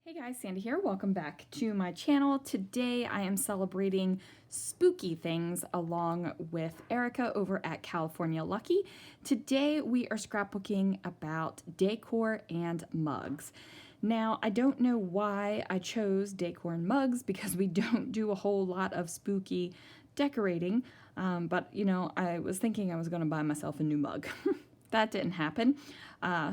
Hey guys, Sandy here. Welcome back to my channel. Today I am celebrating spooky things along with Erika over at California Lucky. Today we are scrapbooking about decor and mugs. Now, I don't know why I chose decor and mugs because we don't do a whole lot of spooky decorating, but you know, I was thinking I was going to buy myself a new mug. That didn't happen.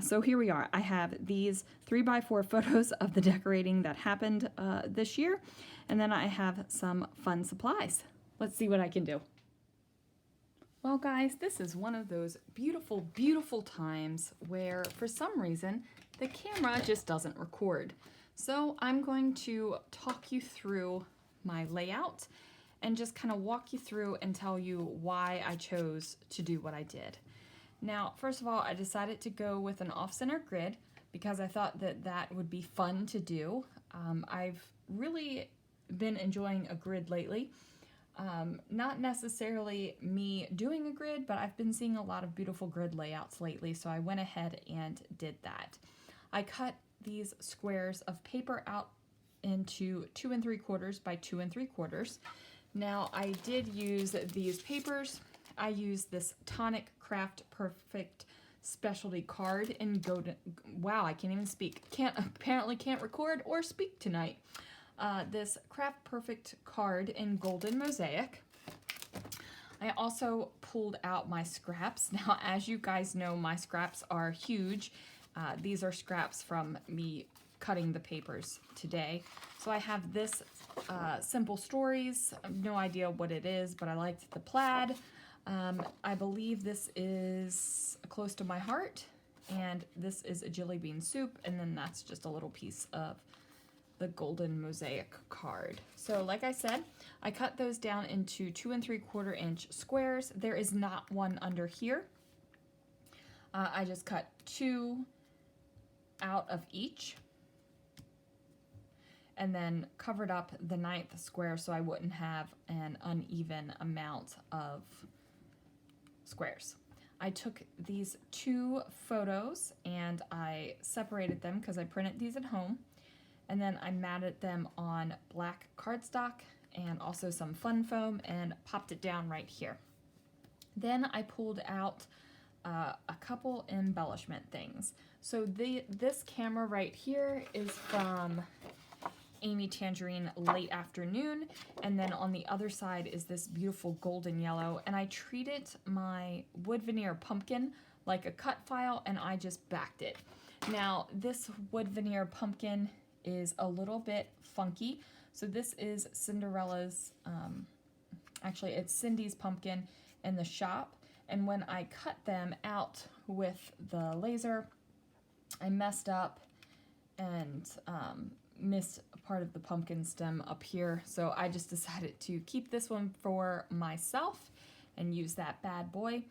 So here we are. I have these 3x4 photos of the decorating that happened this year, and then I have some fun supplies. Let's see what I can do. Well guys, this is one of those beautiful, beautiful times where for some reason the camera just doesn't record. So I'm going to talk you through my layout and just kind of walk you through and tell you why I chose to do what I did. Now, first of all, I decided to go with an off-center grid because I thought that that would be fun to do. I've really been enjoying a grid lately. Not necessarily me doing a grid, but I've been seeing a lot of beautiful grid layouts lately, so I went ahead and did that. I cut these squares of paper out into 2 3/4 by 2 3/4. Now, I did use these papers. I used this Tonic Craft Perfect specialty card in golden. Wow, I can't even speak. Apparently can't record or speak tonight. This Craft Perfect card in golden mosaic. I also pulled out my scraps. Now, as you guys know, my scraps are huge. These are scraps from me cutting the papers today. So I have this Simple Stories. I have no idea what it is, but I liked the plaid. I believe this is close to my heart, and this is a jelly bean soup, and then that's just a little piece of the golden mosaic card. So like I said, I cut those down into 2 3/4 inch squares. There is not one under here. I just cut 2 out of each and then covered up the 9th square so I wouldn't have an uneven amount of squares. I took these 2 photos and I separated them because I printed these at home, and then I matted them on black cardstock and also some fun foam and popped it down right here. Then I pulled out a couple embellishment things. So this camera right here is from Amy Tangerine Late Afternoon, and then on the other side is this beautiful golden yellow, and I treated my wood veneer pumpkin like a cut file and I just backed it. Now this wood veneer pumpkin is a little bit funky, so this is Cinderella's, actually it's Cindy's pumpkin in the shop, and when I cut them out with the laser I messed up and missed part of the pumpkin stem up here, so I just decided to keep this one for myself and use that bad boy.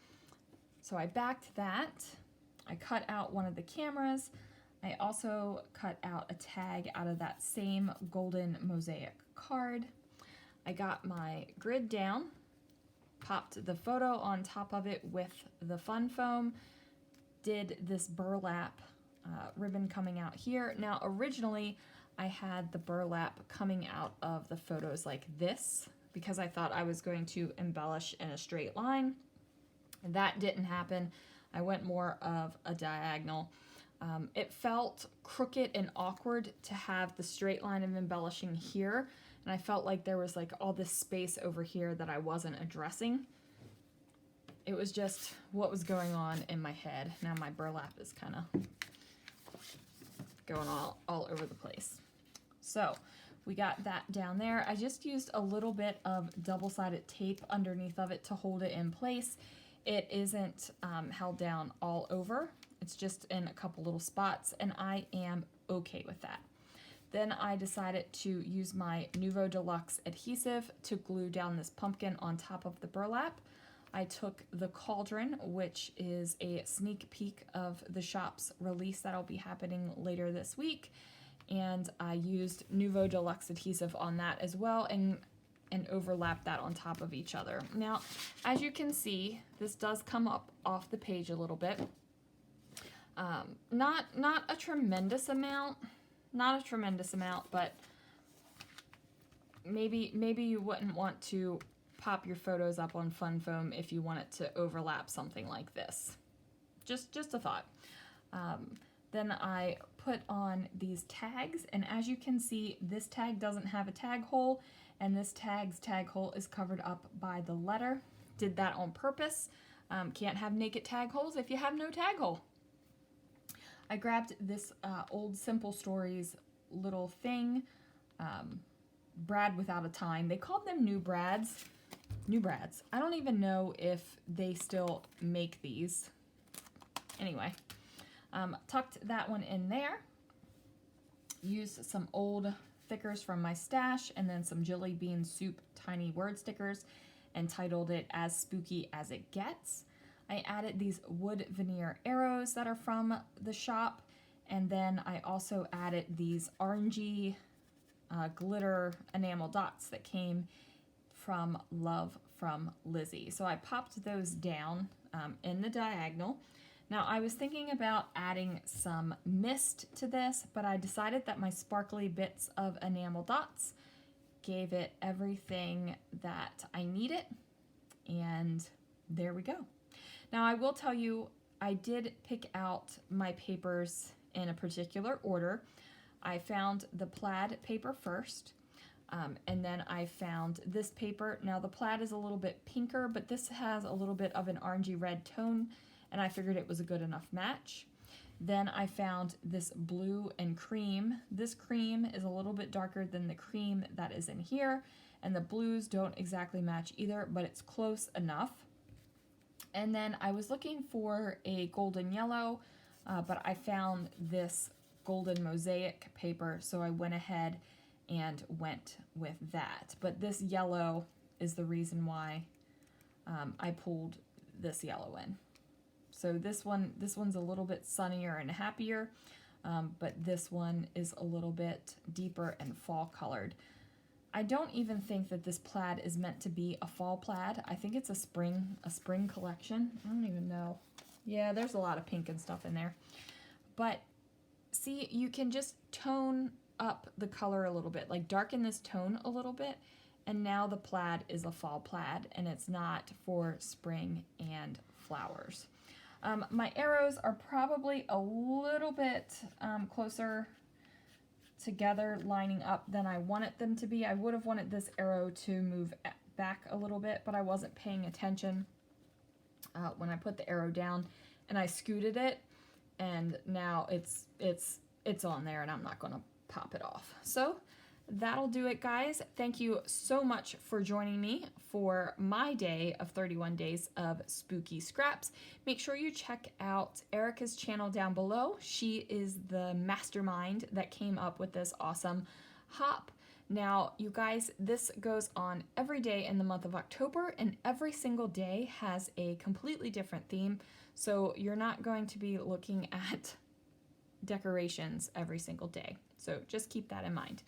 So I backed that. I cut out one of the cameras. I also cut out a tag out of that same golden mosaic card. I got my grid down, popped the photo on top of it with the fun foam, did this burlap ribbon coming out here. Now originally I had the burlap coming out of the photos like this because I thought I was going to embellish in a straight line. And that didn't happen. I went more of a diagonal. It felt crooked and awkward to have the straight line of embellishing here, and I felt like there was like all this space over here that I wasn't addressing. It was just what was going on in my head. Now my burlap is kind of going all over the place. So we got that down there. I just used a little bit of double-sided tape underneath of it to hold it in place. It isn't held down all over. It's just in a couple little spots, and I am okay with that. Then I decided to use my Nuvo Deluxe adhesive to glue down this pumpkin on top of the burlap. I took the cauldron, which is a sneak peek of the shop's release that'll be happening later this week, and I used Nuvo Deluxe adhesive on that as well and overlap that on top of each other. Now, as you can see, this does come up off the page a little bit. Not a tremendous amount, not a tremendous amount, but maybe you wouldn't want to pop your photos up on fun foam if you want it to overlap something like this. Just a thought. Then I put on these tags, and as you can see, this tag doesn't have a tag hole, and this tag's tag hole is covered up by the letter. Did that on purpose. Can't have naked tag holes if you have no tag hole. I grabbed this old Simple Stories little thing, Brad Without a Time. They called them New Brads. New Brads. I don't even know if they still make these. Anyway, tucked that one in there. Used some old thickers from my stash and then some Jelly Bean Soup tiny word stickers and titled it As Spooky as It Gets. I added these wood veneer arrows that are from the shop, and then I also added these orangey glitter enamel dots that came from Love from Lizzie. So I popped those down in the diagonal. Now I was thinking about adding some mist to this, but I decided that my sparkly bits of enamel dots gave it everything that I needed, and there we go. Now I will tell you, I did pick out my papers in a particular order. I found the plaid paper first, and then I found this paper. Now the plaid is a little bit pinker, but this has a little bit of an orangey red tone, and I figured it was a good enough match. Then I found this blue and cream. This cream is a little bit darker than the cream that is in here, and the blues don't exactly match either, but it's close enough. And then I was looking for a golden yellow, but I found this golden mosaic paper, so I went ahead and went with that. But this yellow is the reason why I pulled this yellow in. So this one's a little bit sunnier and happier, but this one is a little bit deeper and fall colored. I don't even think that this plaid is meant to be a fall plaid. I think it's a spring collection. I don't even know. Yeah, there's a lot of pink and stuff in there. But see, you can just tone up the color a little bit, like darken this tone a little bit, and now the plaid is a fall plaid, and it's not for spring and flowers. My arrows are probably a little bit closer together lining up than I wanted them to be. I would have wanted this arrow to move back a little bit, but I wasn't paying attention when I put the arrow down, and I scooted it, and now it's on there, and I'm not going to pop it off. So that'll do it, guys. Thank you so much for joining me for my day of 31 days of spooky scraps. Make sure you check out Erika's channel down below. She is the mastermind that came up with this awesome hop. Now, you guys, this goes on every day in the month of October, and every single day has a completely different theme. So you're not going to be looking at decorations every single day. So just keep that in mind.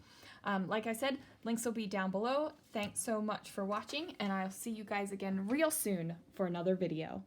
Like I said, links will be down below. Thanks so much for watching, and I'll see you guys again real soon for another video.